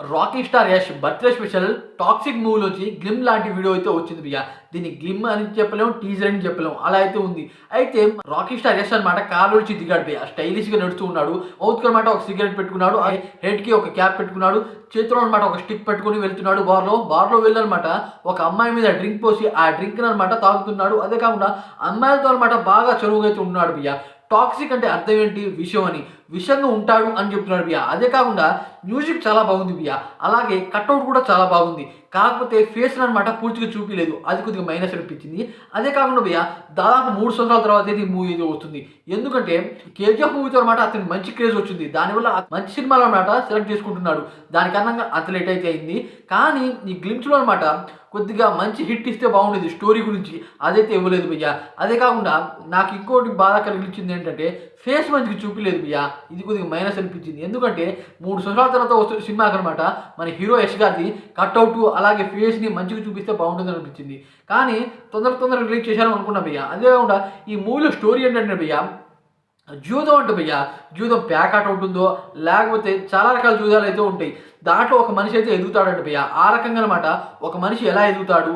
Rocky star Yash birthday special toxic మూవీలోంచి glimpse లాంటి video అయితే వచ్చింది భయ్య. దీన్ని గ్లిమ్ అని చెప్పలేము, టీజర్ అని చెప్పలేము, అలా అయితే ఉంది. అయితే రాకీ స్టార్ యష్ అనమాట కారు నుంచి దిగాడు భయ్య. స్టైలిష్ గా నడుస్తూ ఉన్నాడు. మౌత్ కి అనమాట ఒక సిగరెట్ పెట్టుకున్నాడు, హెడ్ కి ఒక క్యాప్ పెట్టుకున్నాడు, చేతిలో అనమాట ఒక స్టిక్ పెట్టుకుని వెళ్తున్నాడు. బార్లో వెళ్ళనమాట ఒక అమ్మాయి మీద డ్రింక్ పోసి ఆ డ్రింక్ అనమాట తాగుతున్నాడు. అదే కాకుండా అమ్మాయిలతో అనమాట బాగా చనువుగా అయితే ఉన్నాడు భయ్య. టాక్సిక్ అంటే అర్థం ఏంటి? విషయం అని, విషంగా ఉంటాడు అని చెప్తున్నాడు బియ్య. అదే కాకుండా మ్యూజిక్ చాలా బాగుంది బియ్య. అలాగే కట్అవుట్ కూడా చాలా బాగుంది. కాకపోతే ఫేస్ అనమాట పూర్తిగా చూపించలేదు, అది కొద్దిగా మైనస్ అనిపించింది. అదే కాకుండా భయ్య దాదాపు 3 సంవత్సరాల తర్వాత ఇది మూవీ ఇది వస్తుంది. ఎందుకంటే కేజీఎఫ్ మూవీతో అనమాట అతనికి మంచి క్రేజ్ వచ్చింది. దానివల్ల మంచి సినిమాలు అనమాట సెలెక్ట్ చేసుకుంటున్నాడు. దాని కారణంగా అంత లేట్ అయితే అయింది. కానీ ఈ గ్లిమ్స్లో అనమాట కొద్దిగా మంచి హిట్ ఇస్తే బాగుండేది స్టోరీ గురించి, అదైతే ఇవ్వలేదు భయ్య. అదే కాకుండా నాకు ఇంకోటి బాధ కలిగించింది ఏంటంటే ఫేస్ మంచిగా చూపించలేదు భయ్య. ఇది కొద్దిగా మైనస్ అనిపించింది. ఎందుకంటే 3 సంవత్సరాల తర్వాత వస్తున్న సినిమాకి అనమాట మన హీరో యష్ గారిది కట్అవుట్ అలాగే ఫేస్ని మంచిగా చూపిస్తే బాగుంటుంది అనిపించింది. కానీ తొందరగా రిలీజ్ చేశాను అనుకున్నా భయ్య. అదే కాకుండా ఈ మూవీలో స్టోరీ ఏంటంటే భయ్య జూదం అంటే భయ్య, జూదం ప్యాకాట్ ఉంటుందో లేకపోతే చాలా రకాల జూదాలు అయితే ఉంటాయి. దాంట్లో ఒక మనిషి అయితే ఎదుగుతాడంట భయ్య. ఆ రకంగా అనమాట ఒక మనిషి ఎలా ఎదుగుతాడు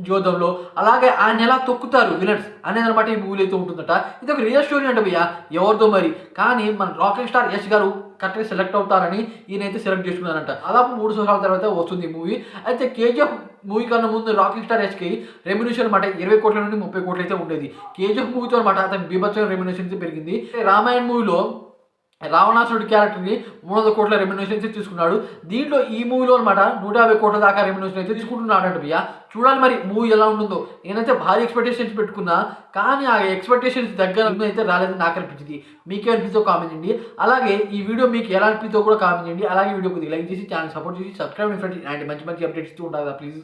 జోదంలో, అలాగే ఆయన ఎలా తొక్కుతారు విలన్స్ అనేది అనమాట ఈ మూవీలో అయితే ఉంటుందట. ఇది ఒక రియల్ స్టోరీ అంటే భయ్య, ఎవరితో మరి. కానీ మన రాకింగ్ స్టార్ యష్ గారు కరెక్ట్గా సెలెక్ట్ అవుతారని ఈయనైతే సెలెక్ట్ చేసుకున్నారంట. దాదాపు 3 సంవత్సరాల తర్వాత వస్తుంది ఈ మూవీ. అయితే కేజీఎఫ్ మూవీ కన్నా ముందు రాకింగ్ స్టార్ యష్కి రెమ్యునేషన్ అనమాట 20 కోట్ల నుండి 30 కోట్లు అయితే ఉండేది. కేజీఎఫ్ మూవీతో అనమాట అతని బీభత్సమైన రెమ్యునేషన్ అయితే పెరిగింది. రామాయణ్ మూవీలో రావణాసురుడి క్యారెక్టర్ని 300 కోట్ల రెమ్యునేషన్ అయితే తీసుకున్నాడు. దీంట్లో ఈ మూవీలో అనమాట 150 కోట్ల దాకా రెమ్యునేషన్ అయితే తీసుకుంటున్నాడంట భయ్య. చూడాలి మరి మూవీ ఎలా ఉంటుందో. నేనైతే భారీ ఎక్స్పెక్టేషన్స్ పెట్టుకున్నా, కానీ ఆ ఎక్స్పెక్టేషన్స్ దగ్గర అయితే రాలేదని నాకు అనిపించింది. మీకే అనిపిస్తుందో కామెంట్ చేయండి. అలాగే ఈ వీడియో మీకు ఎలా అనిపిస్తుందో కూడా కామెంట్ చేయండి. అలాగే వీడియోకి లైక్ చేసి ఛానల్ సపోర్ట్ చేసి సబ్స్క్రైబ్ ఫ్రెండ్స్ అండ్ మంచి అప్డేట్స్ ఇస్తూ ఉంటారు ప్లీజ్.